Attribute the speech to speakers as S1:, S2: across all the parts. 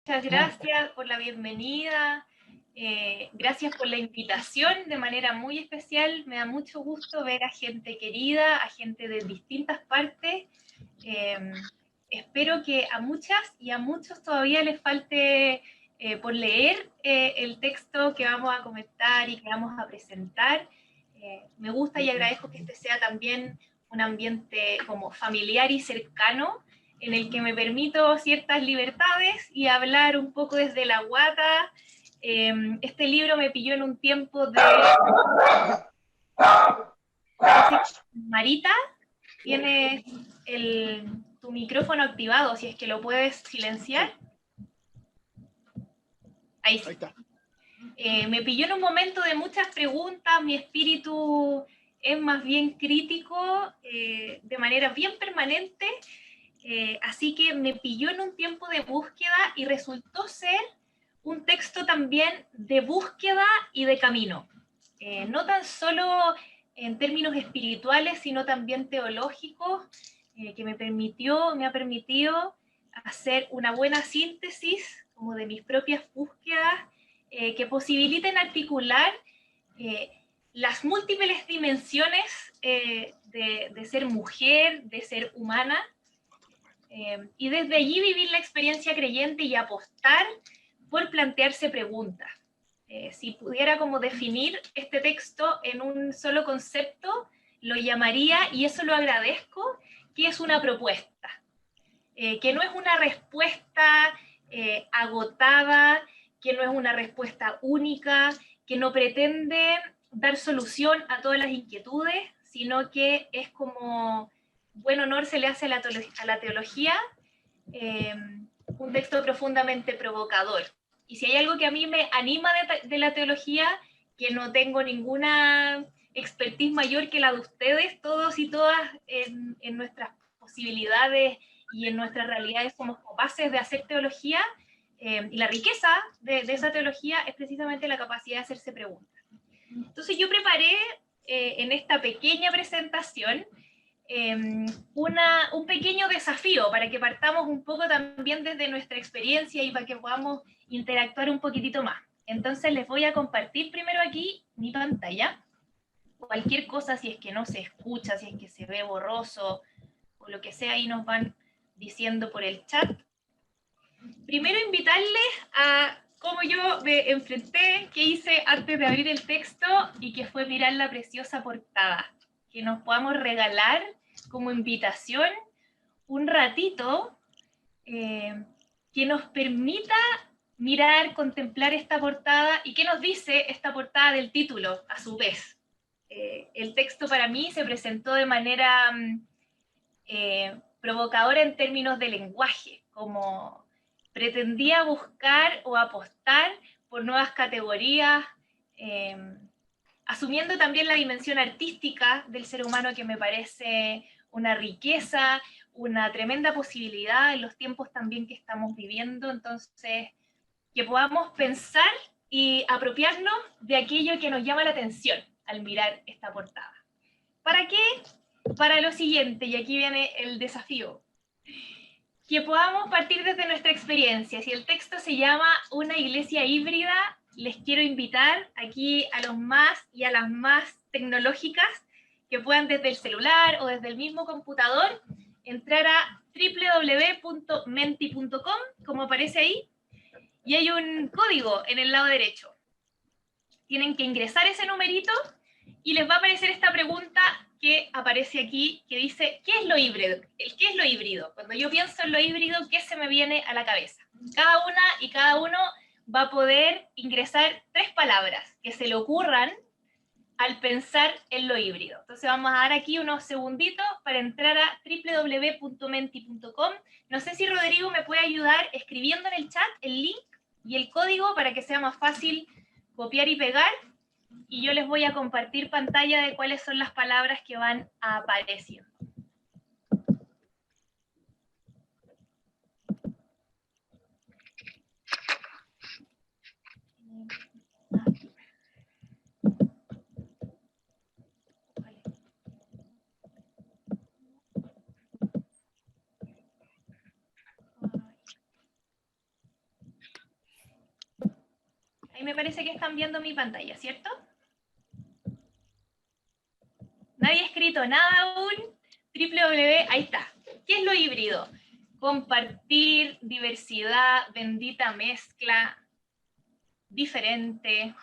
S1: Muchas gracias por la bienvenida, gracias por la invitación de manera muy especial. Me da mucho gusto ver a gente querida, a gente de distintas partes. Espero que a muchas y a muchos todavía les falte por leer el texto que vamos a comentar y que vamos a presentar. Me gusta y agradezco que este sea también un ambiente como familiar y cercano, en el que me permito ciertas libertades y hablar un poco desde la guata. Este libro me pilló en un tiempo de... Marita, tienes tu micrófono activado, si es que lo puedes silenciar. Ahí sí.
S2: Ahí está.
S1: Me pilló en un momento de muchas preguntas, mi espíritu es más bien crítico, de manera bien permanente, así que me pilló en un tiempo de búsqueda y resultó ser un texto también de búsqueda y de camino. No tan solo en términos espirituales, sino también teológicos, que me ha permitido hacer una buena síntesis como de mis propias búsquedas, que posibiliten articular las múltiples dimensiones de ser mujer, de ser humana, y desde allí vivir la experiencia creyente y apostar por plantearse preguntas. Si pudiera como definir este texto en un solo concepto, lo llamaría, y eso lo agradezco, que es una propuesta, que no es una respuesta agotada, que no es una respuesta única, que no pretende dar solución a todas las inquietudes, sino que es como buen honor se le hace a la teología, un texto profundamente provocador. Y si hay algo que a mí me anima de la teología, que no tengo ninguna expertise mayor que la de ustedes, todos y todas en nuestras posibilidades y en nuestras realidades somos capaces de hacer teología, y la riqueza de esa teología es precisamente la capacidad de hacerse preguntas. Entonces yo preparé en esta pequeña presentación un pequeño desafío para que partamos un poco también desde nuestra experiencia y para que podamos interactuar un poquitito más. Entonces les voy a compartir primero aquí mi pantalla. Cualquier cosa, si es que no se escucha, si es que se ve borroso o lo que sea, ahí nos van diciendo por el chat. Primero invitarles a cómo yo me enfrenté, qué hice antes de abrir el texto y que fue mirar la preciosa portada. Que nos podamos regalar como invitación un ratito que nos permita mirar, contemplar esta portada y qué nos dice esta portada del título a su vez. El texto para mí se presentó de manera provocadora en términos de lenguaje, como pretendía buscar o apostar por nuevas categorías, asumiendo también la dimensión artística del ser humano, que me parece una riqueza, una tremenda posibilidad en los tiempos también que estamos viviendo. Entonces, que podamos pensar y apropiarnos de aquello que nos llama la atención al mirar esta portada. ¿Para qué? Para lo siguiente, y aquí viene el desafío, que podamos partir desde nuestra experiencia. Si el texto se llama Una iglesia híbrida, les quiero invitar aquí a los más y a las más tecnológicas que puedan desde el celular o desde el mismo computador entrar a www.menti.com, como aparece ahí, y hay un código en el lado derecho. Tienen que ingresar ese numerito y les va a aparecer esta pregunta que aparece aquí, que dice, ¿qué es lo híbrido? ¿Qué es lo híbrido? Cuando yo pienso en lo híbrido, ¿qué se me viene a la cabeza? Cada una y cada uno va a poder ingresar 3 palabras que se le ocurran al pensar en lo híbrido. Entonces vamos a dar aquí unos segunditos para entrar a www.menti.com. No sé si Rodrigo me puede ayudar escribiendo en el chat el link y el código para que sea más fácil copiar y pegar, y yo les voy a compartir pantalla de cuáles son las palabras que van apareciendo. Ahí me parece que están viendo mi pantalla, ¿cierto? Nadie ha escrito nada aún. Ahí está. ¿Qué es lo híbrido? Compartir, diversidad, bendita mezcla, diferente,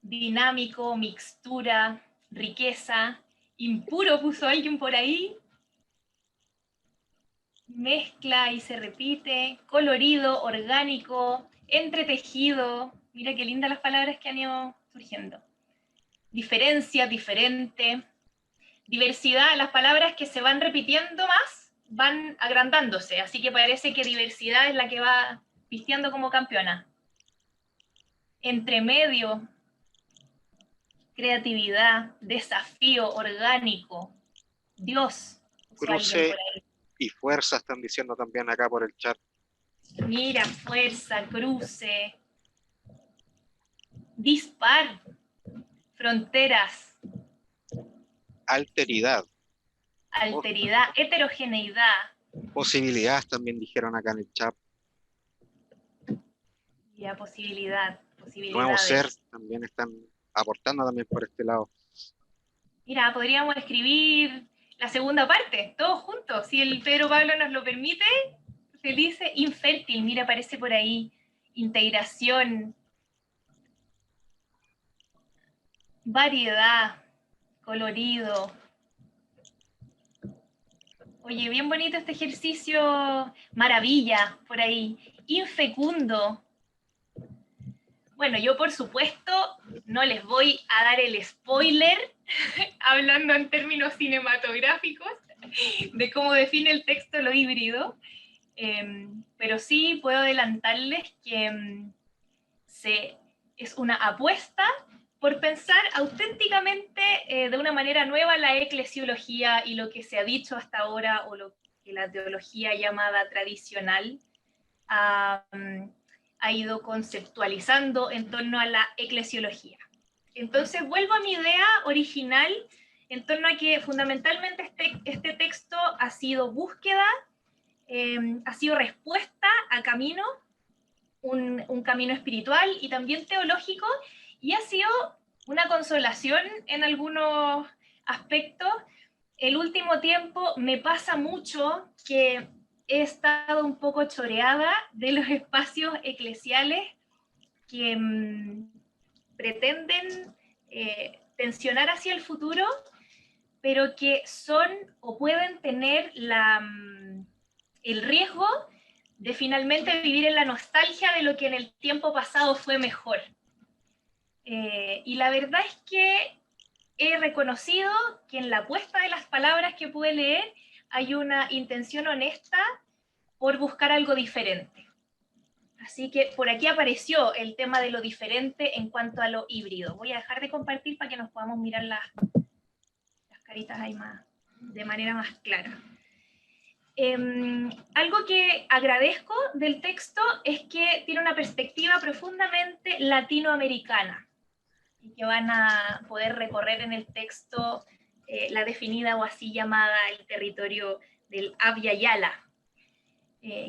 S1: dinámico, mixtura, riqueza, impuro puso alguien por ahí, mezcla y se repite, colorido, orgánico, entretejido, mira qué lindas las palabras que han ido surgiendo. Diferencia, diferente, diversidad, las palabras que se van repitiendo más van agrandándose, así que parece que diversidad es la que va vistiendo como campeona. Entremedio, creatividad, desafío, orgánico, Dios.
S2: Cruce y fuerza están diciendo también acá por el chat.
S1: Mira, fuerza, cruce, dispar, fronteras.
S2: Alteridad.
S1: Alteridad, heterogeneidad.
S2: Posibilidades también dijeron acá en el chat.
S1: Ya, posibilidad, posibilidades.
S2: Nuevo ser también están aportando también por este lado.
S1: Mira, podríamos escribir la segunda parte, todos juntos, si el Pedro Pablo nos lo permite. Felices, infértil, mira, aparece por ahí. Integración, variedad, colorido. Oye, bien bonito este ejercicio, maravilla, por ahí. Infecundo. Bueno, yo por supuesto no les voy a dar el spoiler, hablando en términos cinematográficos, de cómo define el texto lo híbrido, pero sí puedo adelantarles que es una apuesta por pensar auténticamente de una manera nueva la eclesiología y lo que se ha dicho hasta ahora, o lo que la teología llamada tradicional ha ido conceptualizando en torno a la eclesiología. Entonces vuelvo a mi idea original en torno a que fundamentalmente este texto ha sido búsqueda, ha sido respuesta a camino, un camino espiritual y también teológico, y ha sido una consolación en algunos aspectos. El último tiempo me pasa mucho que he estado un poco choreada de los espacios eclesiales que pretenden tensionar hacia el futuro, pero que son o pueden tener el riesgo de finalmente vivir en la nostalgia de lo que en el tiempo pasado fue mejor. Y la verdad es que he reconocido que en la puesta de las palabras que pude leer hay una intención honesta por buscar algo diferente. Así que por aquí apareció el tema de lo diferente en cuanto a lo híbrido. Voy a dejar de compartir para que nos podamos mirar las caritas ahí de manera más clara. Algo que agradezco del texto es que tiene una perspectiva profundamente latinoamericana, y que van a poder recorrer en el texto la definida o así llamada el territorio del Abya Yala,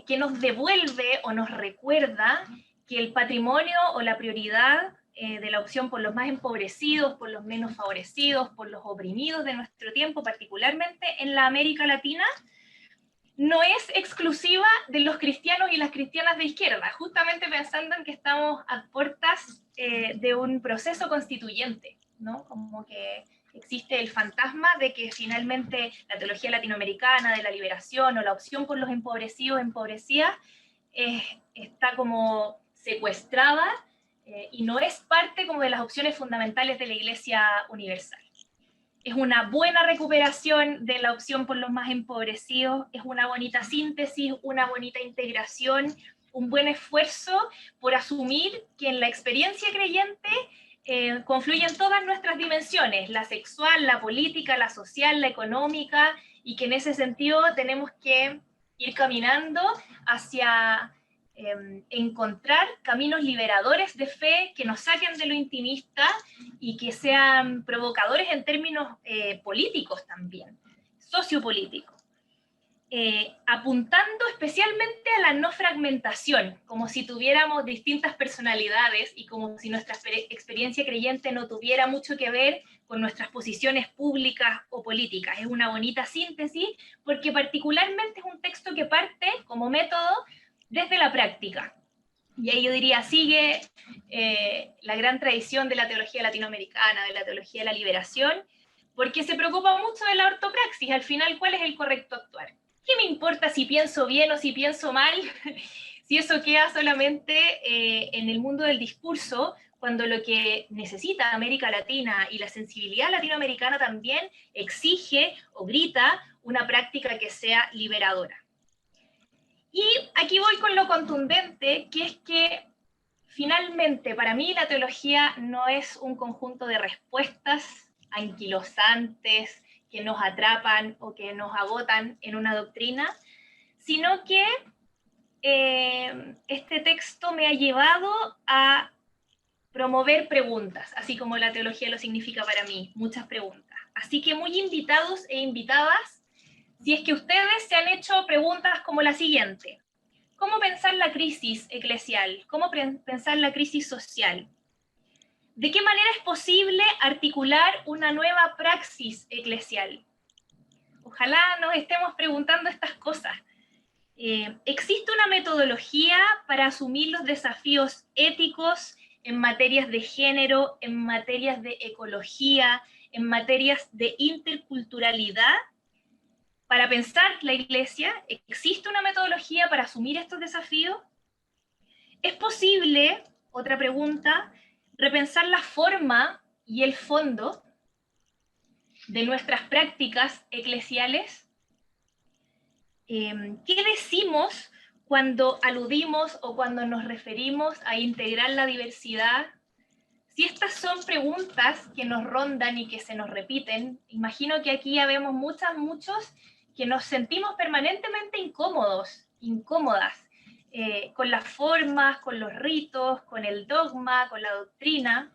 S1: que nos devuelve o nos recuerda que el patrimonio o la prioridad de la opción por los más empobrecidos, por los menos favorecidos, por los oprimidos de nuestro tiempo, particularmente en la América Latina, no es exclusiva de los cristianos y las cristianas de izquierda, justamente pensando en que estamos a puertas de un proceso constituyente, ¿no? Como que existe el fantasma de que finalmente la teología latinoamericana de la liberación o la opción por los empobrecidos, empobrecidas, está como secuestrada y no es parte como de las opciones fundamentales de la Iglesia Universal. Es una buena recuperación de la opción por los más empobrecidos, es una bonita síntesis, una bonita integración, un buen esfuerzo por asumir que en la experiencia creyente confluyen todas nuestras dimensiones, la sexual, la política, la social, la económica, y que en ese sentido tenemos que ir caminando hacia encontrar caminos liberadores de fe que nos saquen de lo intimista y que sean provocadores en términos políticos también, sociopolíticos. apuntando especialmente a la no fragmentación, como si tuviéramos distintas personalidades y como si nuestra experiencia creyente no tuviera mucho que ver con nuestras posiciones públicas o políticas. Es una bonita síntesis porque particularmente es un texto que parte como método desde la práctica. Y ahí yo diría, sigue la gran tradición de la teología latinoamericana, de la teología de la liberación, porque se preocupa mucho de la ortopraxis. Al final, ¿cuál es el correcto actuar? ¿Qué me importa si pienso bien o si pienso mal? Si eso queda solamente en el mundo del discurso, cuando lo que necesita América Latina y la sensibilidad latinoamericana también exige o grita una práctica que sea liberadora. Y aquí voy con lo contundente, que es que finalmente para mí la teología no es un conjunto de respuestas anquilosantes que nos atrapan o que nos agotan en una doctrina, sino que este texto me ha llevado a promover preguntas, así como la teología lo significa para mí, muchas preguntas. Así que muy invitados e invitadas, si es que ustedes se han hecho preguntas como la siguiente: ¿cómo pensar la crisis eclesial? ¿Cómo pensar la crisis social? ¿De qué manera es posible articular una nueva praxis eclesial? Ojalá nos estemos preguntando estas cosas. ¿Existe una metodología para asumir los desafíos éticos en materias de género, en materias de ecología, en materias de interculturalidad? Para pensar la Iglesia, ¿existe una metodología para asumir estos desafíos? ¿Es posible, otra pregunta, repensar la forma y el fondo de nuestras prácticas eclesiales? ¿Qué decimos cuando aludimos o cuando nos referimos a integrar la diversidad? Si estas son preguntas que nos rondan y que se nos repiten, imagino que aquí ya vemos muchos que nos sentimos permanentemente incómodas, con las formas, con los ritos, con el dogma, con la doctrina,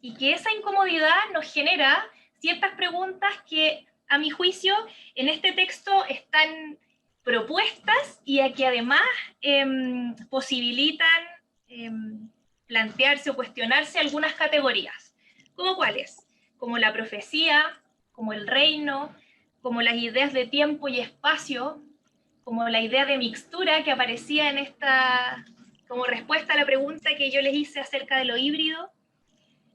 S1: y que esa incomodidad nos genera ciertas preguntas que, a mi juicio, en este texto están propuestas y a que además posibilitan plantearse o cuestionarse algunas categorías. ¿Cómo cuáles? Como la profecía, como el reino, como las ideas de tiempo y espacio, como la idea de mixtura que aparecía en esta, como respuesta a la pregunta que yo les hice acerca de lo híbrido.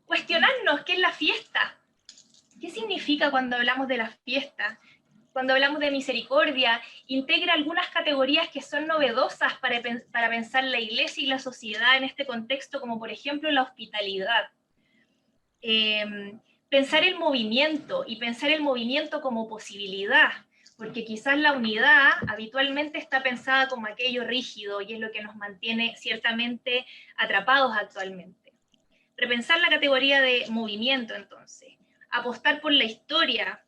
S1: Cuestionarnos qué es la fiesta. ¿Qué significa cuando hablamos de la fiesta? Cuando hablamos de misericordia, integra algunas categorías que son novedosas para pensar la Iglesia y la sociedad en este contexto, como por ejemplo la hospitalidad. Pensar el movimiento y pensar el movimiento como posibilidad, porque quizás la unidad habitualmente está pensada como aquello rígido y es lo que nos mantiene ciertamente atrapados actualmente. Repensar la categoría de movimiento, entonces, apostar por la historia,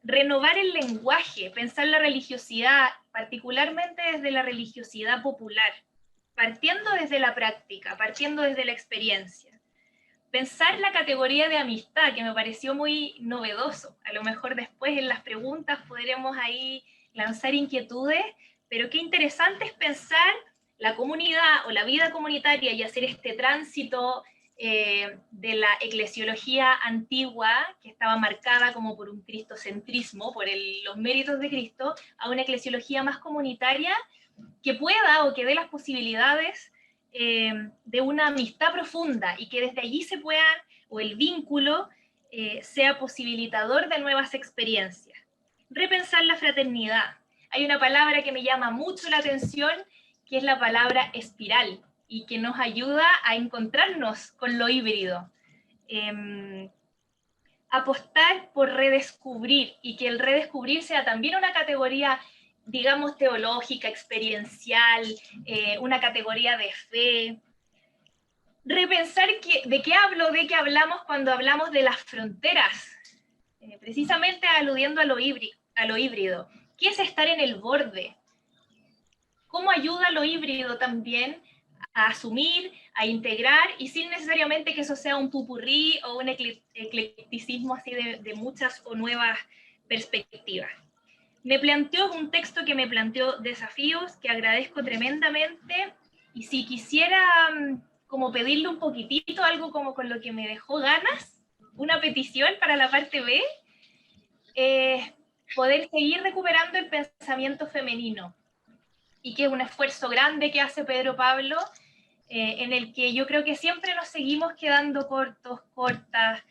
S1: renovar el lenguaje, pensar la religiosidad, particularmente desde la religiosidad popular, partiendo desde la práctica, partiendo desde la experiencia. Pensar la categoría de amistad, que me pareció muy novedoso. A lo mejor después en las preguntas podremos ahí lanzar inquietudes, pero qué interesante es pensar la comunidad o la vida comunitaria y hacer este tránsito de la eclesiología antigua, que estaba marcada como por un cristocentrismo, por los méritos de Cristo, a una eclesiología más comunitaria que pueda o que dé las posibilidades de una amistad profunda y que desde allí se puedan, o el vínculo sea posibilitador de nuevas experiencias. Repensar la fraternidad. Hay una palabra que me llama mucho la atención, que es la palabra espiral, y que nos ayuda a encontrarnos con lo híbrido. Apostar por redescubrir, y que el redescubrir sea también una categoría, digamos, teológica, experiencial, una categoría de fe. Repensar de qué hablamos cuando hablamos de las fronteras, precisamente aludiendo a lo híbrido. ¿Qué es estar en el borde? ¿Cómo ayuda lo híbrido también a asumir, a integrar, y sin necesariamente que eso sea un pupurrí o un eclecticismo así de muchas o nuevas perspectivas? me planteó un texto que me planteó desafíos, que agradezco tremendamente, y si quisiera como pedirle un poquitito, algo como con lo que me dejó ganas, una petición para la parte B, poder seguir recuperando el pensamiento femenino, y que es un esfuerzo grande que hace Pedro Pablo, en el que yo creo que siempre nos seguimos quedando cortos, cortas.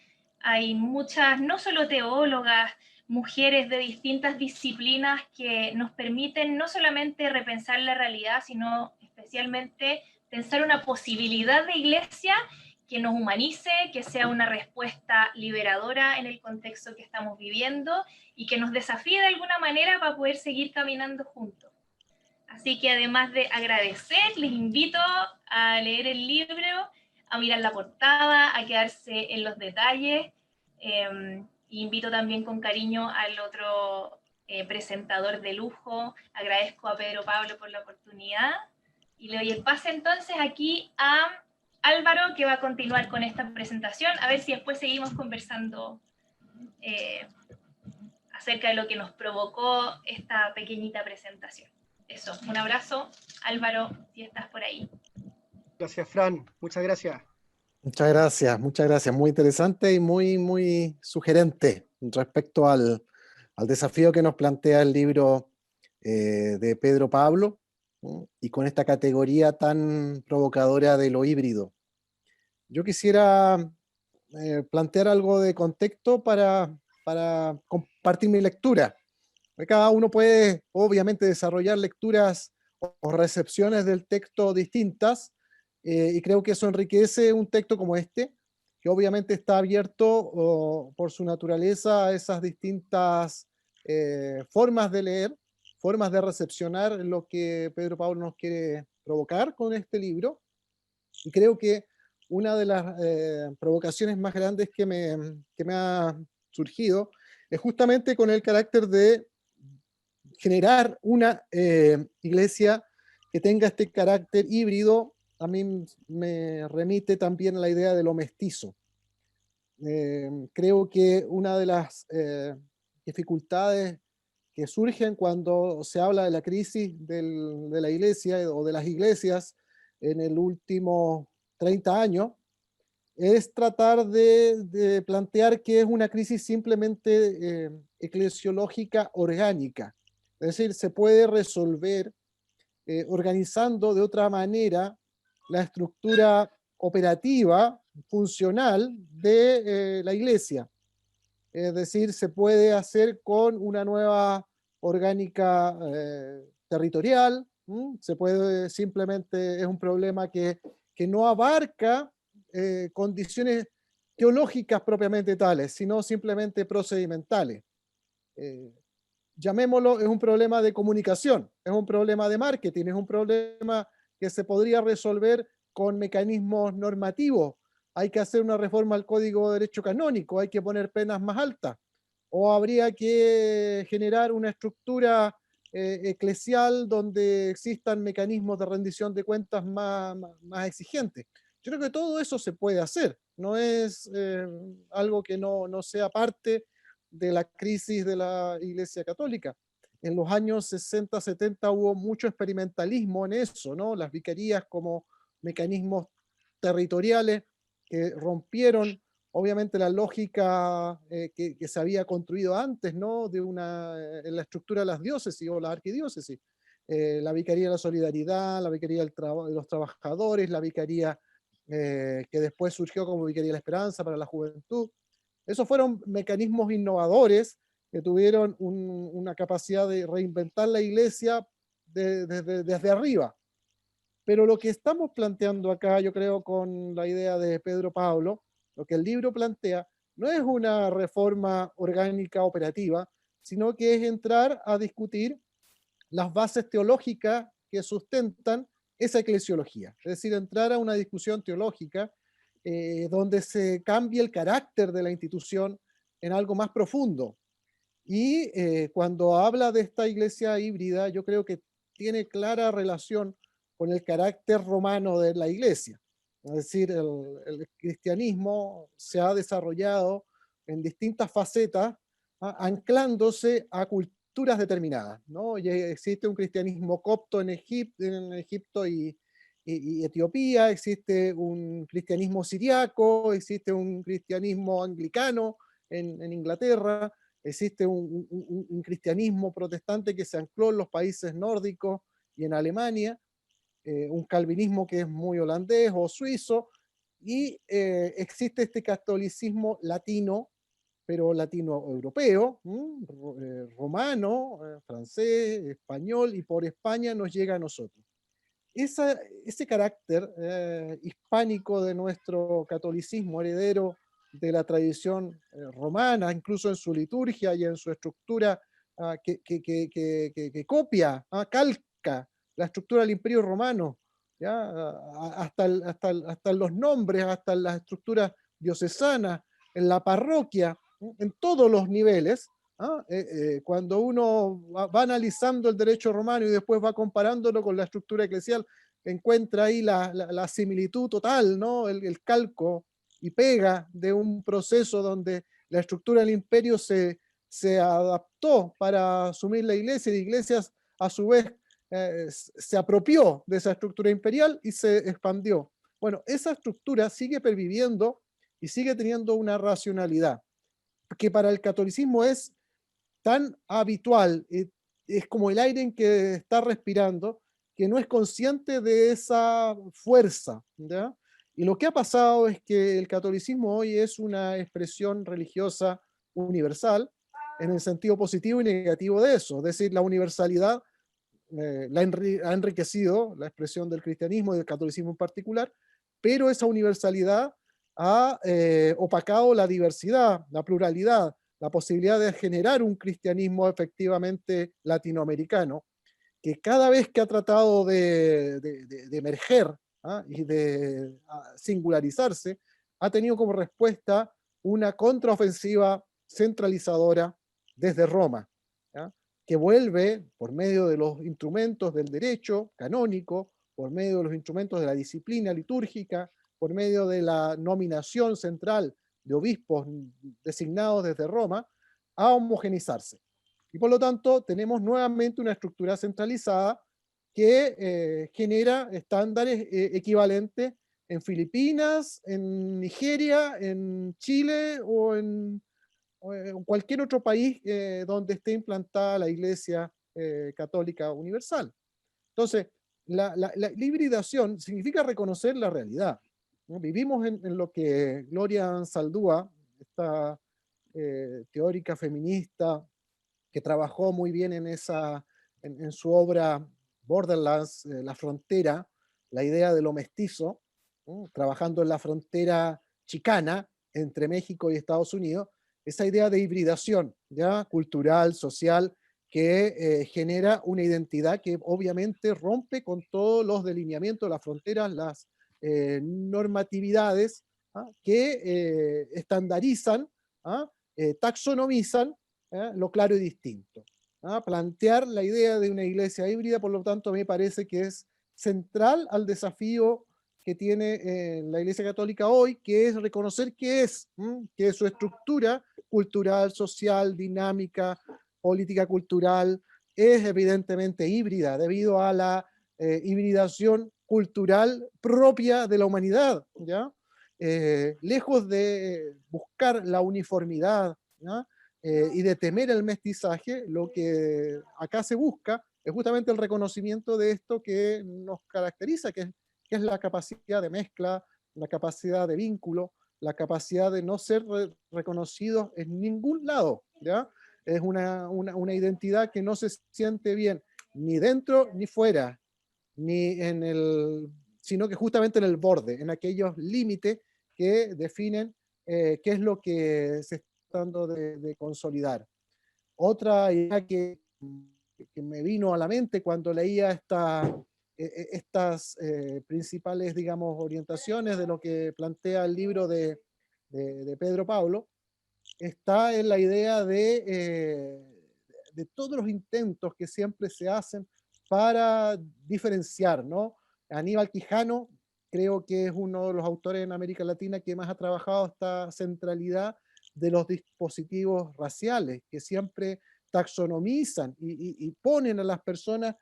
S1: Hay muchas, no solo teólogas, mujeres de distintas disciplinas que nos permiten no solamente repensar la realidad, sino especialmente pensar una posibilidad de iglesia que nos humanice, que sea una respuesta liberadora en el contexto que estamos viviendo y que nos desafíe de alguna manera para poder seguir caminando juntos. Así que además de agradecer, les invito a leer el libro, a mirar la portada, a quedarse en los detalles. Invito también con cariño al otro presentador de lujo. Agradezco a Pedro Pablo por la oportunidad. Y le doy el pase entonces aquí a Álvaro, que va a continuar con esta presentación. A ver si después seguimos conversando acerca de lo que nos provocó esta pequeñita presentación. Eso, un abrazo, Álvaro, si estás por ahí.
S3: Gracias, Fran. Muchas gracias.
S4: Muchas gracias, muchas gracias. Muy interesante y muy sugerente respecto al desafío que nos plantea el libro de Pedro Pablo, ¿no? Y con esta categoría tan provocadora de lo híbrido. Yo quisiera plantear algo de contexto para compartir mi lectura. Cada uno puede, obviamente, desarrollar lecturas o recepciones del texto distintas, y creo que eso enriquece un texto como este, que obviamente está abierto por su naturaleza a esas distintas formas de leer, formas de recepcionar lo que Pedro Pablo nos quiere provocar con este libro. Y creo que una de las provocaciones más grandes que me ha surgido es justamente con el carácter de generar una iglesia que tenga este carácter híbrido. A mí me remite también a la idea de lo mestizo. Creo que una de las dificultades que surgen cuando se habla de la crisis de la iglesia o de las iglesias en el último 30 años es tratar de plantear que es una crisis simplemente eclesiológica orgánica. Es decir, se puede resolver organizando de otra manera la estructura operativa, funcional de la iglesia. Es decir, se puede hacer con una nueva orgánica territorial, se puede simplemente, es un problema que no abarca condiciones teológicas propiamente tales, sino simplemente procedimentales. Llamémoslo, es un problema de comunicación, es un problema de marketing, es un problema que se podría resolver con mecanismos normativos. Hay que hacer una reforma al Código de Derecho Canónico, hay que poner penas más altas, o habría que generar una estructura eclesial donde existan mecanismos de rendición de cuentas más exigentes. Yo creo que todo eso se puede hacer, no es algo que no sea parte de la crisis de la Iglesia Católica. En los años 60, 70 hubo mucho experimentalismo en eso, ¿no? Las vicarías como mecanismos territoriales que rompieron, obviamente, la lógica que se había construido antes, ¿no? En la estructura de las diócesis o las arquidiócesis. La Vicaría de la Solidaridad, la Vicaría de los Trabajadores, la Vicaría que después surgió como Vicaría de la Esperanza para la Juventud. Esos fueron mecanismos innovadores que tuvieron una capacidad de reinventar la iglesia desde arriba. Pero lo que estamos planteando acá, yo creo, con la idea de Pedro Pablo, lo que el libro plantea, no es una reforma orgánica operativa, sino que es entrar a discutir las bases teológicas que sustentan esa eclesiología. Es decir, entrar a una discusión teológica donde se cambie el carácter de la institución en algo más profundo. Y cuando habla de esta iglesia híbrida, yo creo que tiene clara relación con el carácter romano de la iglesia. Es decir, el cristianismo se ha desarrollado en distintas facetas, anclándose a culturas estructuras determinadas, ¿no? Y existe un cristianismo copto en Egipto y Etiopía, existe un cristianismo siriaco, existe un cristianismo anglicano en Inglaterra, existe un cristianismo protestante que se ancló en los países nórdicos y en Alemania, un calvinismo que es muy holandés o suizo, y existe este catolicismo latino, pero latino-europeo, romano, francés, español, y por España nos llega a nosotros. Ese carácter hispánico de nuestro catolicismo, heredero de la tradición romana, incluso en su liturgia y en su estructura, que copia, calca la estructura del Imperio Romano, ¿ya? Hasta los nombres, hasta las estructuras diocesanas, en la parroquia, en todos los niveles. Cuando uno va analizando el derecho romano y después va comparándolo con la estructura eclesial, encuentra ahí la similitud total, ¿no? El calco y pega de un proceso donde la estructura del imperio se adaptó para asumir la iglesia, y la iglesia a su vez se apropió de esa estructura imperial y se expandió. Bueno, esa estructura sigue perviviendo y sigue teniendo una racionalidad, que para el catolicismo es tan habitual, es como el aire en que está respirando, que no es consciente de esa fuerza, ¿ya? Y lo que ha pasado es que el catolicismo hoy es una expresión religiosa universal, en el sentido positivo y negativo de eso, es decir, la universalidad ha enriquecido la expresión del cristianismo y del catolicismo en particular, pero esa universalidad ha opacado la diversidad, la pluralidad, la posibilidad de generar un cristianismo efectivamente latinoamericano, que cada vez que ha tratado de emerger y de singularizarse, ha tenido como respuesta una contraofensiva centralizadora desde Roma, ¿ya? Que vuelve por medio de los instrumentos del derecho canónico, por medio de los instrumentos de la disciplina litúrgica, por medio de la nominación central de obispos designados desde Roma, a homogenizarse. Y por lo tanto tenemos nuevamente una estructura centralizada que genera estándares equivalentes en Filipinas, en Nigeria, en Chile o en cualquier otro país donde esté implantada la Iglesia Católica Universal. Entonces, la hibridación significa reconocer la realidad, ¿no? Vivimos en lo que Gloria Anzaldúa, esta teórica feminista que trabajó muy bien en su obra Borderlands, La Frontera, la idea de lo mestizo, ¿no? Trabajando en la frontera chicana entre México y Estados Unidos, esa idea de hibridación, ¿ya? Cultural, social, que genera una identidad que obviamente rompe con todos los delineamientos, las fronteras, las normatividades que estandarizan, taxonomizan lo claro y distinto. Plantear la idea de una iglesia híbrida, por lo tanto, me parece que es central al desafío que tiene la Iglesia Católica hoy, que es reconocer que su estructura cultural, social, dinámica, política cultural, es evidentemente híbrida, debido a la hibridación cultural propia de la humanidad, ¿ya? Lejos de buscar la uniformidad, ¿ya? Y de temer el mestizaje, lo que acá se busca es justamente el reconocimiento de esto que nos caracteriza, que es la capacidad de mezcla, la capacidad de vínculo, la capacidad de no ser reconocidos en ningún lado, ¿ya? Es una identidad que no se siente bien ni dentro ni fuera, ni sino que justamente en el borde, en aquellos límites que definen qué es lo que se está tratando de consolidar. Otra idea que me vino a la mente cuando leía estas principales, digamos, orientaciones de lo que plantea el libro de Pedro Pablo, está en la idea de todos los intentos que siempre se hacen para diferenciar, ¿no? Aníbal Quijano creo que es uno de los autores en América Latina que más ha trabajado esta centralidad de los dispositivos raciales, que siempre taxonomizan y ponen a las personas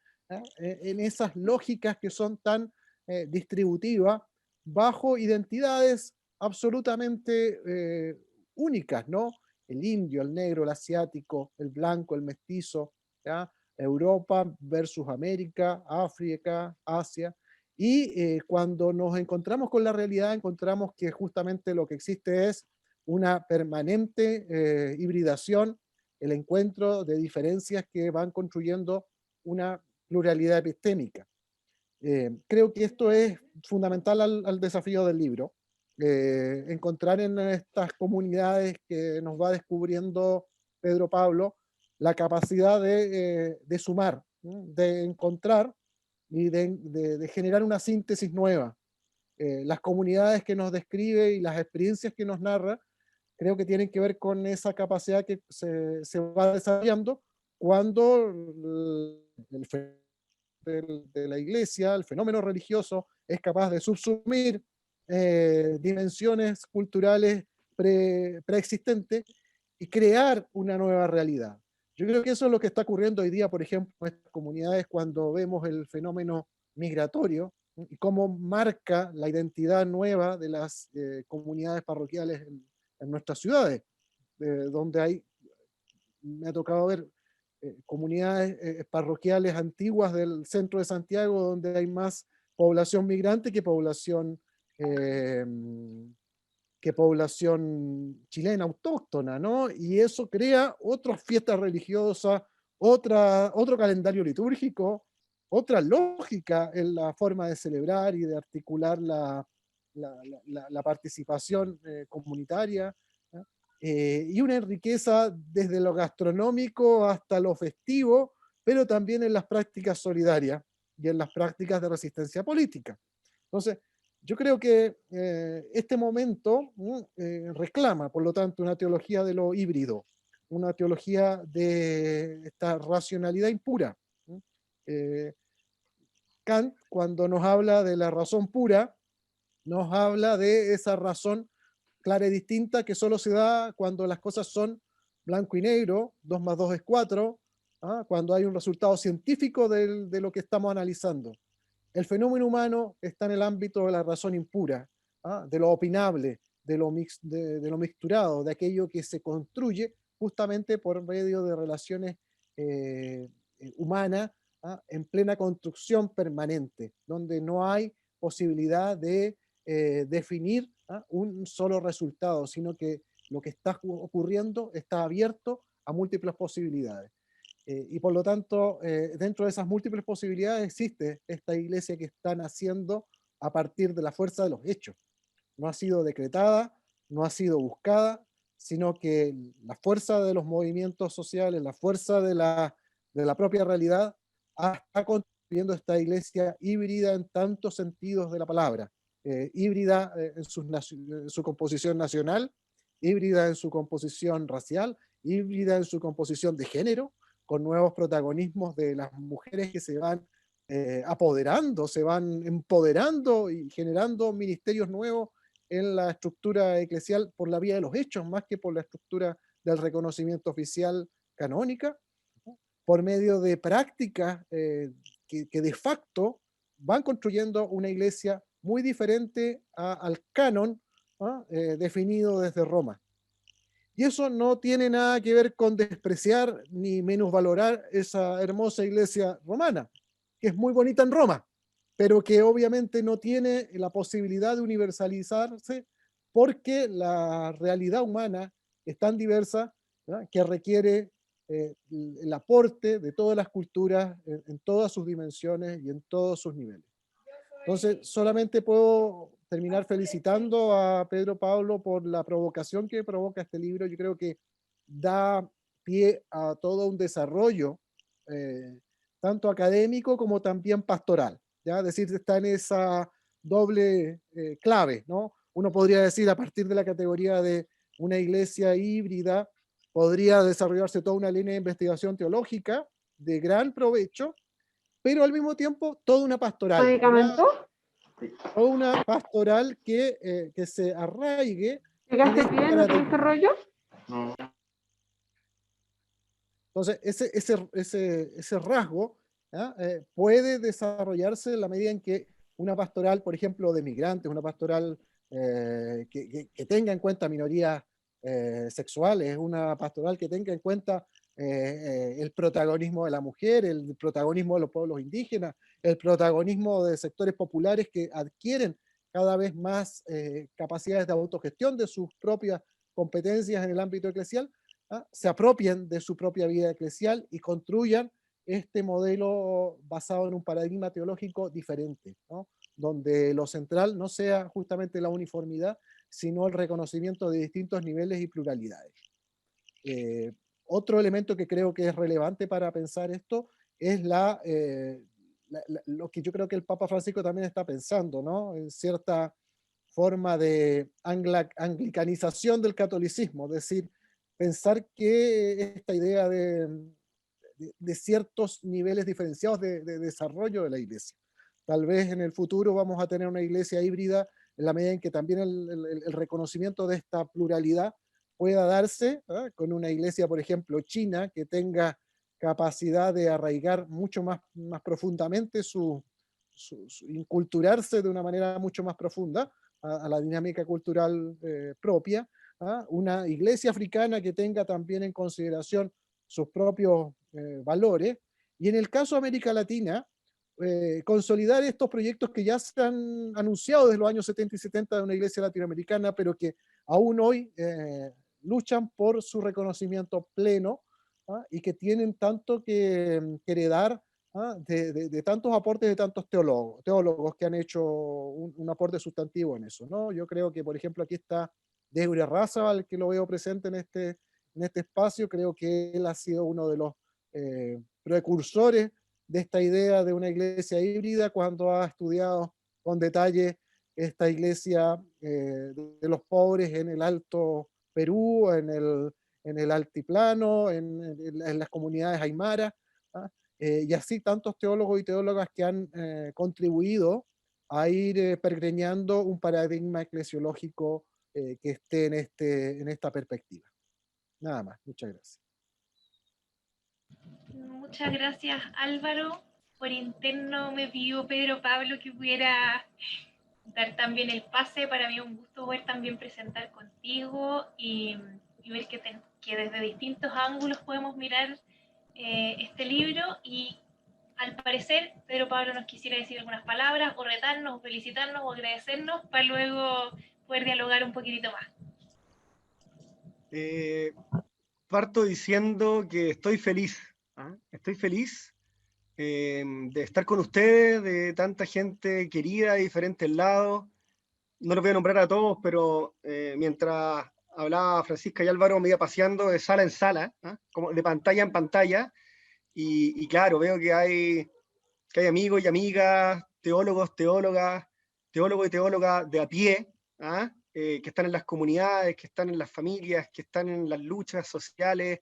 S4: en esas lógicas que son tan distributivas, bajo identidades absolutamente únicas, ¿no? El indio, el negro, el asiático, el blanco, el mestizo, ¿ya? Europa versus América, África, Asia. Y cuando nos encontramos con la realidad, encontramos que justamente lo que existe es una permanente hibridación, el encuentro de diferencias que van construyendo una pluralidad epistémica. Creo que esto es fundamental al desafío del libro. Encontrar en estas comunidades que nos va descubriendo Pedro Pablo la capacidad de sumar, ¿no? De encontrar y de generar una síntesis nueva. Las comunidades que nos describe y las experiencias que nos narra, creo que tienen que ver con esa capacidad que se va desarrollando cuando el de la iglesia, el fenómeno religioso, es capaz de subsumir dimensiones culturales preexistentes y crear una nueva realidad. Yo creo que eso es lo que está ocurriendo hoy día, por ejemplo, en estas comunidades cuando vemos el fenómeno migratorio y cómo marca la identidad nueva de las comunidades parroquiales en nuestras ciudades, donde hay, me ha tocado ver comunidades parroquiales antiguas del centro de Santiago, donde hay más población migrante que población chilena autóctona, ¿no? Y eso crea otras fiestas religiosas, otro calendario litúrgico, otra lógica en la forma de celebrar y de articular la participación comunitaria, ¿no? Y una riqueza desde lo gastronómico hasta lo festivo, pero también en las prácticas solidarias y en las prácticas de resistencia política. Entonces, yo creo que este momento reclama, por lo tanto, una teología de lo híbrido, una teología de esta racionalidad impura. Kant, cuando nos habla de la razón pura, nos habla de esa razón clara y distinta que solo se da cuando las cosas son blanco y negro, 2 más 2 es 4, cuando hay un resultado científico de lo que estamos analizando. El fenómeno humano está en el ámbito de la razón impura, de lo opinable, de lo mixturado, de aquello que se construye justamente por medio de relaciones humanas en plena construcción permanente, donde no hay posibilidad de definir un solo resultado, sino que lo que está ocurriendo está abierto a múltiples posibilidades. Y por lo tanto, dentro de esas múltiples posibilidades existe esta iglesia que está naciendo a partir de la fuerza de los hechos. No ha sido decretada, no ha sido buscada, sino que la fuerza de los movimientos sociales, la fuerza de la propia realidad, está construyendo esta iglesia híbrida en tantos sentidos de la palabra. Híbrida en su composición nacional, híbrida en su composición racial, híbrida en su composición de género, con nuevos protagonismos de las mujeres que se van apoderando, se van empoderando y generando ministerios nuevos en la estructura eclesial por la vía de los hechos, más que por la estructura del reconocimiento oficial canónica, por medio de prácticas que de facto van construyendo una iglesia muy diferente al canon definido desde Roma. Y eso no tiene nada que ver con despreciar ni menosvalorar esa hermosa iglesia romana, que es muy bonita en Roma, pero que obviamente no tiene la posibilidad de universalizarse porque la realidad humana es tan diversa, ¿no?, que requiere el aporte de todas las culturas en todas sus dimensiones y en todos sus niveles. Entonces, solamente puedo terminar felicitando a Pedro Pablo por la provocación que provoca este libro. Yo creo que da pie a todo un desarrollo, tanto académico como también pastoral, ¿ya? Es decir, está en esa doble clave, ¿no? Uno podría decir, a partir de la categoría de una iglesia híbrida, podría desarrollarse toda una línea de investigación teológica de gran provecho, pero al mismo tiempo toda una pastoral.
S5: ¿Medicamento?
S4: O una pastoral que se arraigue.
S5: ¿Llegaste bien? ¿No tuviste rollo?
S4: Entonces, ese rasgo puede desarrollarse en la medida en que una pastoral, por ejemplo, de migrantes, una pastoral que tenga en cuenta minorías sexuales, una pastoral que tenga en cuenta el protagonismo de la mujer, el protagonismo de los pueblos indígenas, el protagonismo de sectores populares que adquieren cada vez más capacidades de autogestión de sus propias competencias en el ámbito eclesial, se apropien de su propia vida eclesial y construyan este modelo basado en un paradigma teológico diferente, ¿no? Donde lo central no sea justamente la uniformidad, sino el reconocimiento de distintos niveles y pluralidades. Otro elemento que creo que es relevante para pensar esto es lo que yo creo que el Papa Francisco también está pensando, ¿no? En cierta forma de anglicanización del catolicismo, es decir, pensar que esta idea de ciertos niveles diferenciados de desarrollo de la iglesia. Tal vez en el futuro vamos a tener una iglesia híbrida en la medida en que también el reconocimiento de esta pluralidad pueda darse con una iglesia, por ejemplo, china, que tenga capacidad de arraigar mucho más profundamente inculturarse de una manera mucho más profunda a la dinámica cultural propia, una iglesia africana que tenga también en consideración sus propios valores, y en el caso de América Latina, consolidar estos proyectos que ya se han anunciado desde los años 70 y 70 de una iglesia latinoamericana, pero que aún hoy luchan por su reconocimiento pleno, y que tienen tanto que heredar de tantos aportes de tantos teólogos que han hecho un aporte sustantivo en eso, ¿no? Yo creo que, por ejemplo, aquí está Deure Razabal, que lo veo presente en este espacio. Creo que él ha sido uno de los precursores de esta idea de una iglesia híbrida cuando ha estudiado con detalle esta iglesia de los pobres en el Alto Perú, en el Altiplano, en las comunidades aymara, y así tantos teólogos y teólogas que han contribuido a ir pergreñando un paradigma eclesiológico que esté en esta perspectiva. Nada más, muchas gracias.
S1: Muchas gracias, Álvaro. Por interno me pidió Pedro Pablo que pudiera dar también el pase. Para mí es un gusto poder también presentar contigo y ver que desde distintos ángulos podemos mirar este libro, y al parecer Pedro Pablo nos quisiera decir algunas palabras, o retarnos, o felicitarnos, o agradecernos, para luego poder dialogar un poquitito más.
S3: Parto diciendo que estoy feliz. Estoy feliz de estar con ustedes, de tanta gente querida de diferentes lados. No los voy a nombrar a todos, pero mientras hablaba Francisca y Álvaro me iba paseando de sala en sala, como de pantalla en pantalla, y claro, veo que hay amigos y amigas, teólogos, teólogas, teólogos y teólogas de a pie, que están en las comunidades, que están en las familias, que están en las luchas sociales,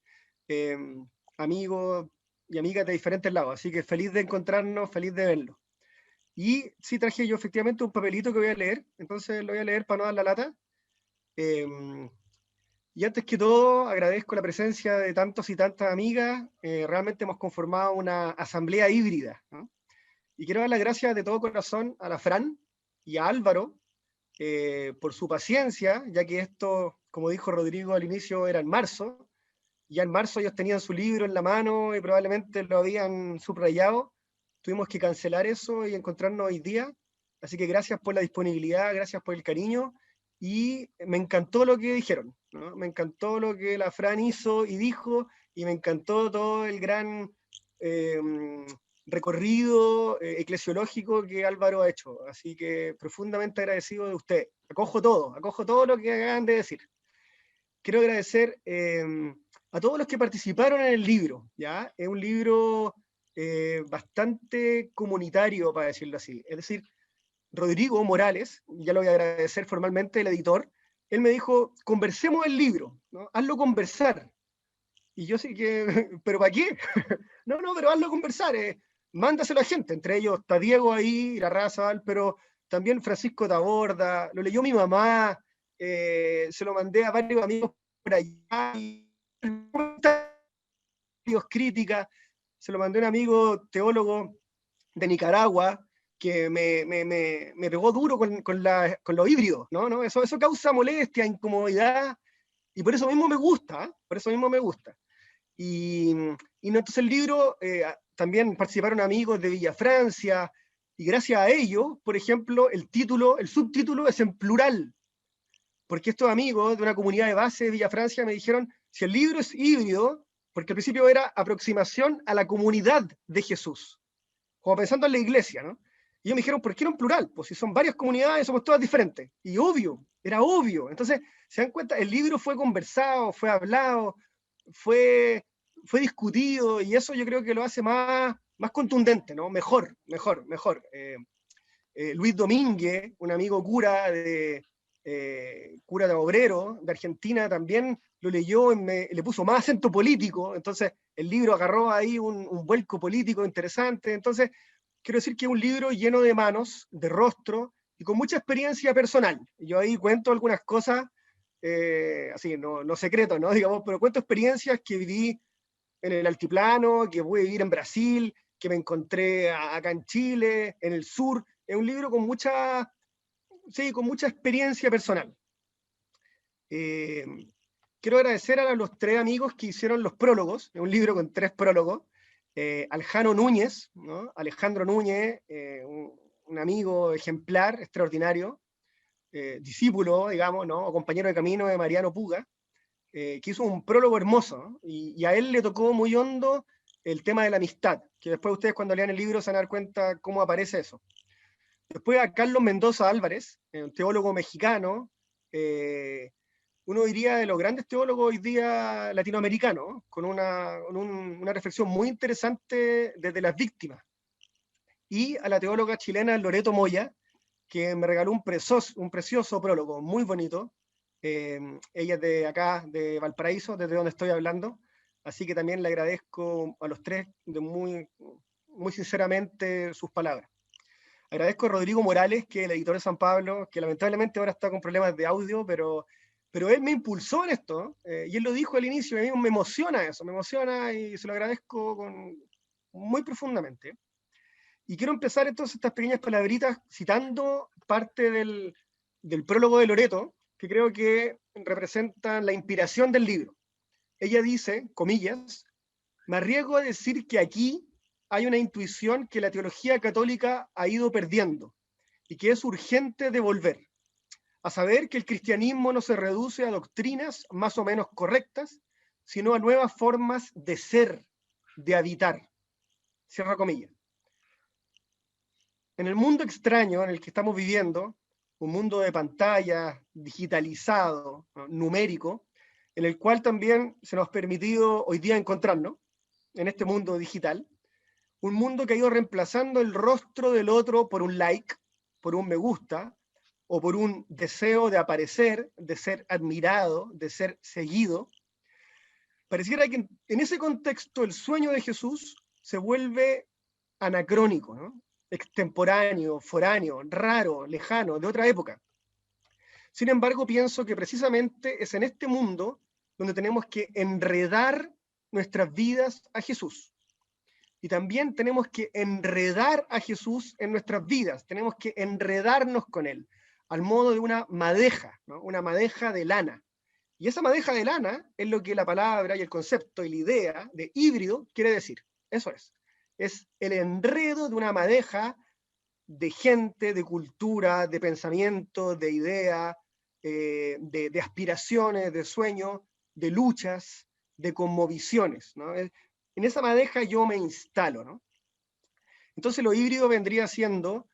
S3: amigos y amigas de diferentes lados. Así que feliz de encontrarnos, feliz de verlos. Y sí traje yo efectivamente un papelito que voy a leer, entonces lo voy a leer para no dar la lata. Y antes que todo, agradezco la presencia de tantos y tantas amigas. Realmente hemos conformado una asamblea híbrida, ¿no? Y quiero dar las gracias de todo corazón a la Fran y a Álvaro por su paciencia, ya que esto, como dijo Rodrigo al inicio, era en marzo. Ya en marzo ellos tenían su libro en la mano y probablemente lo habían subrayado. Tuvimos que cancelar eso y encontrarnos hoy día. Así que gracias por la disponibilidad, gracias por el cariño. Y me encantó lo que dijeron, ¿no? Me encantó lo que la Fran hizo y dijo, y me encantó todo el gran recorrido eclesiológico que Álvaro ha hecho. Así que profundamente agradecido de usted. Acojo todo lo que acaban de decir. Quiero agradecer a todos los que participaron en el libro, ¿ya? Es un libro bastante comunitario, para decirlo así. Es decir, Rodrigo Morales, ya lo voy a agradecer formalmente, el editor, él me dijo, conversemos el libro, ¿no? Hazlo conversar. Y yo sí que, ¿pero para qué? no, pero hazlo conversar, mándaselo a gente, entre ellos está Diego ahí, la Razabal, pero también Francisco Taborda, lo leyó mi mamá, se lo mandé a varios amigos por allá, críticas, se lo mandé a un amigo teólogo de Nicaragua, que me pegó duro con los híbridos, ¿no? Eso causa molestia, incomodidad, y por eso mismo me gusta, ¿eh? Por eso mismo me gusta. Y no, entonces el libro, también participaron amigos de Villa Francia, y gracias a ellos, por ejemplo, el subtítulo es en plural, porque estos amigos de una comunidad de base de Villa Francia me dijeron, si el libro es híbrido, porque al principio era aproximación a la comunidad de Jesús, como pensando en la iglesia, ¿no? Y ellos me dijeron, ¿por qué no en plural? Pues si son varias comunidades, somos todas diferentes. Y obvio, era obvio. Entonces, se dan cuenta, el libro fue conversado, fue hablado, fue discutido, y eso yo creo que lo hace más contundente, ¿no? Mejor. Luis Domínguez, un amigo cura de Obrero, de Argentina, también lo leyó y le puso más acento político, entonces el libro agarró ahí un vuelco político interesante. Entonces, quiero decir que es un libro lleno de manos, de rostro, y con mucha experiencia personal. Yo ahí cuento algunas cosas, así, no secretos, ¿no? Digamos, pero cuento experiencias que viví en el altiplano, que pude vivir en Brasil, que me encontré acá en Chile, en el sur. Es un libro con mucha experiencia personal. Quiero agradecer a los 3 amigos que hicieron los prólogos, es un libro con 3 prólogos, Aljano Núñez, ¿no? Alejandro Núñez, un amigo ejemplar, extraordinario, discípulo, digamos, ¿no? O compañero de camino de Mariano Puga, que hizo un prólogo hermoso, ¿no? Y a él le tocó muy hondo el tema de la amistad, que después ustedes cuando lean el libro se van a dar cuenta cómo aparece eso. Después a Carlos Mendoza Álvarez, un teólogo mexicano, uno diría de los grandes teólogos hoy día latinoamericanos, con una reflexión muy interesante desde las víctimas. Y a la teóloga chilena Loreto Moya, que me regaló un precioso prólogo, muy bonito. Ella es de acá, de Valparaíso, desde donde estoy hablando. Así que también le agradezco a los 3 muy sinceramente sus palabras. Agradezco a Rodrigo Morales, que es el editor de San Pablo, que lamentablemente ahora está con problemas de audio, pero él me impulsó en esto, y él lo dijo al inicio, y a mí me emociona eso, me emociona y se lo agradezco muy profundamente. Y quiero empezar entonces estas pequeñas palabritas citando parte del prólogo de Loreto, que creo que representan la inspiración del libro. Ella dice, comillas, me arriesgo a decir que aquí hay una intuición que la teología católica ha ido perdiendo y que es urgente devolver, a saber que el cristianismo no se reduce a doctrinas más o menos correctas, sino a nuevas formas de ser, de habitar. Cierra comillas. En el mundo extraño en el que estamos viviendo, un mundo de pantallas, digitalizado, ¿no? Numérico, en el cual también se nos ha permitido hoy día encontrarnos, en este mundo digital, un mundo que ha ido reemplazando el rostro del otro por un like, por un me gusta, o por un deseo de aparecer, de ser admirado, de ser seguido. Pareciera que en ese contexto el sueño de Jesús se vuelve anacrónico, ¿no? Extemporáneo, foráneo, raro, lejano, de otra época. Sin embargo, pienso que precisamente es en este mundo donde tenemos que enredar nuestras vidas a Jesús. Y también tenemos que enredar a Jesús en nuestras vidas, tenemos que enredarnos con Él, al modo de una madeja, ¿no? Una madeja de lana. Y esa madeja de lana es lo que la palabra y el concepto y la idea de híbrido quiere decir. Eso es el enredo de una madeja de gente, de cultura, de pensamiento, de idea, de aspiraciones, de sueños, de luchas, de conmovisiones, ¿no? En esa madeja yo me instalo, ¿no? Entonces lo híbrido vendría siendo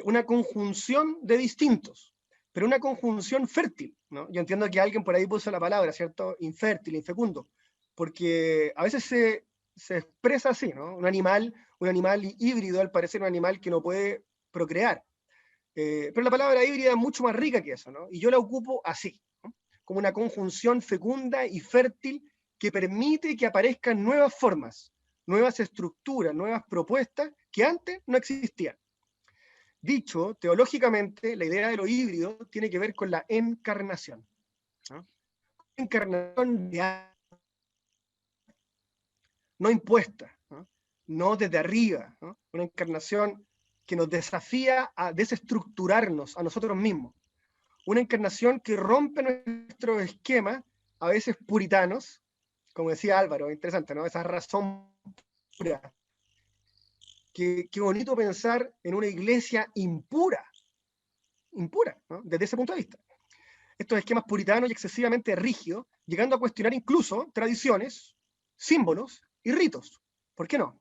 S3: una conjunción de distintos, pero una conjunción fértil, ¿no? Yo entiendo que alguien por ahí puso la palabra, ¿cierto? Infértil, infecundo, porque a veces se expresa así, ¿no? Un animal híbrido, al parecer un animal que no puede procrear. Pero la palabra híbrida es mucho más rica que eso, ¿no? Y yo la ocupo así, ¿no? Como una conjunción fecunda y fértil que permite que aparezcan nuevas formas, nuevas estructuras, nuevas propuestas que antes no existían. Dicho teológicamente, la idea de lo híbrido tiene que ver con la encarnación, ¿no? Encarnación de no impuesta, no desde arriba, ¿no? Una encarnación que nos desafía a desestructurarnos a nosotros mismos. Una encarnación que rompe nuestros esquemas, a veces puritanos, como decía Álvaro, interesante, ¿no? Esa razón pura. Qué bonito pensar en una iglesia impura, ¿no? Desde ese punto de vista. Estos esquemas puritanos y excesivamente rígidos, llegando a cuestionar incluso tradiciones, símbolos y ritos. ¿Por qué no?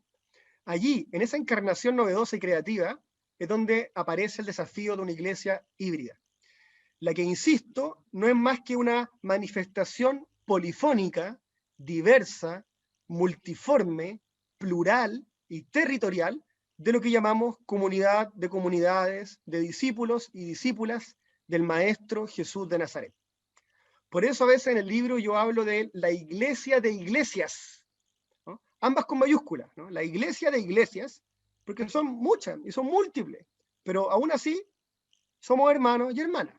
S3: Allí, en esa encarnación novedosa y creativa, es donde aparece el desafío de una iglesia híbrida. La que, insisto, no es más que una manifestación polifónica, diversa, multiforme, plural y territorial de lo que llamamos comunidad de comunidades, de discípulos y discípulas del Maestro Jesús de Nazaret. Por eso a veces en el libro yo hablo de la iglesia de iglesias, ¿no? Ambas con mayúsculas, ¿no? La iglesia de iglesias, porque son muchas y son múltiples, pero aún así somos hermanos y hermanas.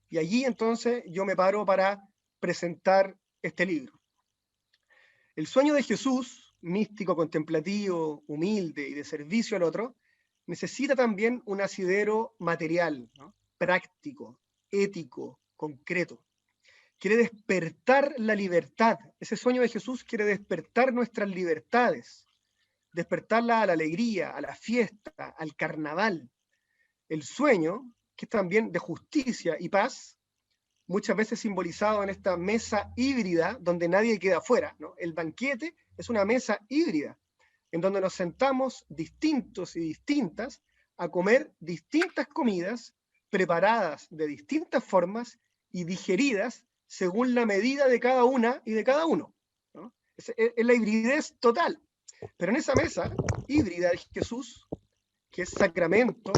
S3: Y allí entonces yo me paro para presentar este libro. El sueño de Jesús, místico, contemplativo, humilde y de servicio al otro, necesita también un asidero material, ¿no? Práctico, ético, concreto. Quiere despertar la libertad. Ese sueño de Jesús quiere despertar nuestras libertades, despertarla a la alegría, a la fiesta, al carnaval. El sueño, que es también de justicia y paz, muchas veces simbolizado en esta mesa híbrida donde nadie queda afuera, ¿no? El banquete es una mesa híbrida, en donde nos sentamos distintos y distintas a comer distintas comidas preparadas de distintas formas y digeridas según la medida de cada una y de cada uno, ¿no? Es la hibridez total. Pero en esa mesa híbrida de Jesús, que es sacramento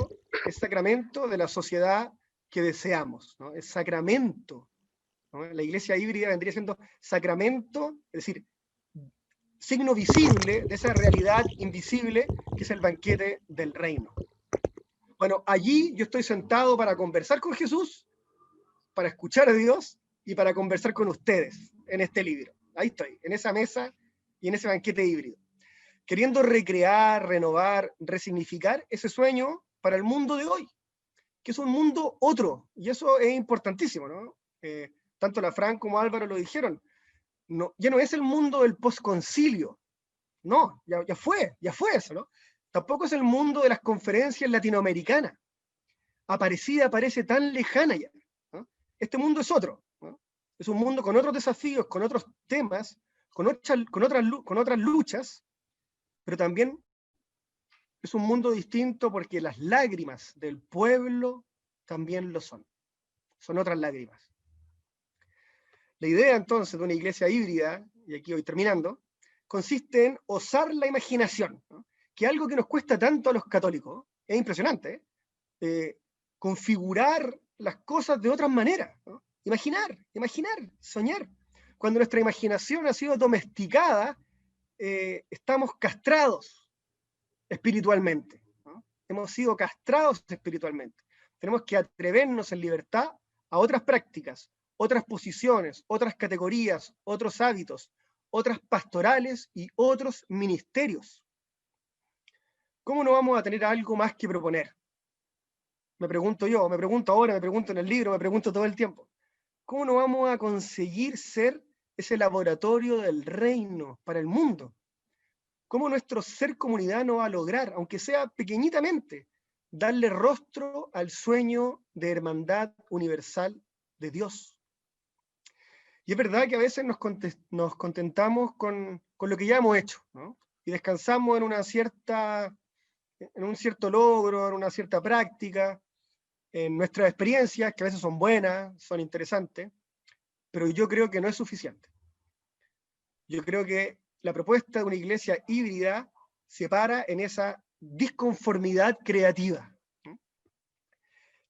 S3: de la sociedad que deseamos, ¿no? Es sacramento, ¿no? La iglesia híbrida vendría siendo sacramento, es decir, signo visible de esa realidad invisible que es el banquete del reino. Bueno, allí yo estoy sentado para conversar con Jesús, para escuchar a Dios y para conversar con ustedes en este libro. Ahí estoy, en esa mesa y en ese banquete híbrido, queriendo recrear, renovar, resignificar ese sueño para el mundo de hoy, que es un mundo otro, y eso es importantísimo, ¿no? Tanto la Fran como Álvaro lo dijeron, no, ya no es el mundo del posconcilio, no, ya fue eso, ¿no? Tampoco es el mundo de las conferencias latinoamericanas, parece tan lejana ya, ¿no? Este mundo es otro, ¿no? Es un mundo con otros desafíos, con otros temas, con otras luchas, pero también es un mundo distinto porque las lágrimas del pueblo también lo son otras lágrimas. La idea entonces de una iglesia híbrida, y aquí voy terminando, consiste en osar la imaginación, ¿no? Que algo que nos cuesta tanto a los católicos, es impresionante, configurar las cosas de otras maneras, ¿no? Imaginar, soñar. Cuando nuestra imaginación ha sido domesticada, estamos castrados espiritualmente, ¿no? Hemos sido castrados espiritualmente. Tenemos que atrevernos en libertad a otras prácticas, otras posiciones, otras categorías, otros hábitos, otras pastorales y otros ministerios. ¿Cómo no vamos a tener algo más que proponer? Me pregunto yo, me pregunto ahora, me pregunto en el libro, me pregunto todo el tiempo. ¿Cómo no vamos a conseguir ser ese laboratorio del reino para el mundo? ¿Cómo nuestro ser comunidad no va a lograr, aunque sea pequeñitamente, darle rostro al sueño de hermandad universal de Dios? Y es verdad que a veces nos contentamos con lo que ya hemos hecho, ¿no? Y descansamos en un cierto logro, en una cierta práctica, en nuestras experiencias, que a veces son buenas, son interesantes, pero yo creo que no es suficiente. Yo creo que la propuesta de una iglesia híbrida se para en esa disconformidad creativa, ¿no?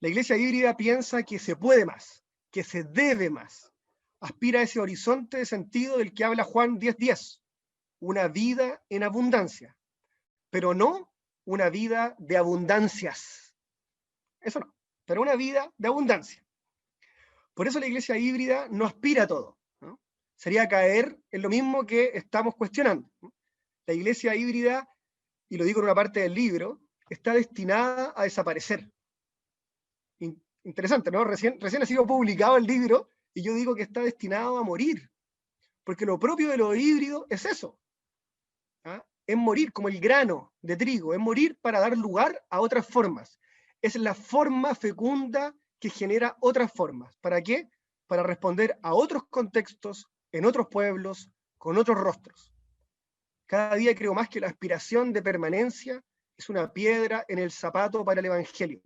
S3: La iglesia híbrida piensa que se puede más, que se debe más, aspira a ese horizonte de sentido del que habla Juan 10:10, una vida en abundancia, pero no una vida de abundancias. Eso no, pero una vida de abundancia. Por eso la iglesia híbrida no aspira a todo, ¿no? sería caer en lo mismo que estamos cuestionando. La iglesia híbrida, y lo digo en una parte del libro, está destinada a desaparecer. Interesante, ¿no? Recién ha sido publicado el libro y yo digo que está destinado a morir, porque lo propio de lo híbrido es eso, ¿ah? Es morir como el grano de trigo, es morir para dar lugar a otras formas. Es la forma fecunda que genera otras formas. ¿Para qué? Para responder a otros contextos, en otros pueblos, con otros rostros. Cada día creo más que la aspiración de permanencia es una piedra en el zapato para el Evangelio.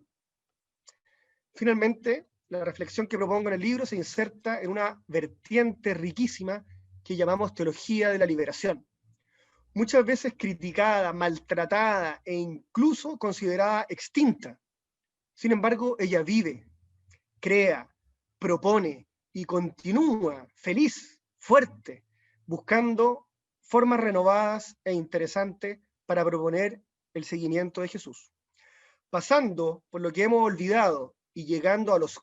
S3: Finalmente, la reflexión que propongo en el libro se inserta en una vertiente riquísima que llamamos teología de la liberación. Muchas veces criticada, maltratada e incluso considerada extinta. Sin embargo, ella vive, crea, propone y continúa feliz, fuerte, buscando formas renovadas e interesantes para proponer el seguimiento de Jesús. Pasando por lo que hemos olvidado y llegando a los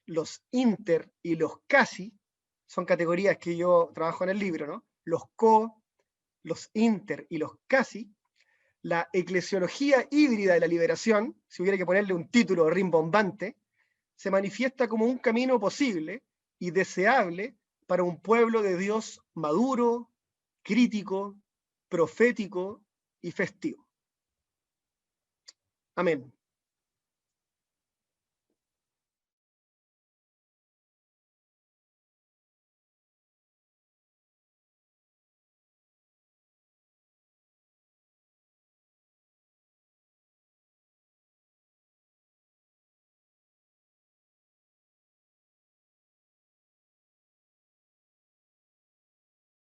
S3: los inter y los casi, son categorías que yo trabajo en el libro, ¿no? Los los inter y los casi, la eclesiología híbrida de la liberación, si hubiera que ponerle un título rimbombante, se manifiesta como un camino posible y deseable para un pueblo de Dios maduro, crítico, profético y festivo. Amén.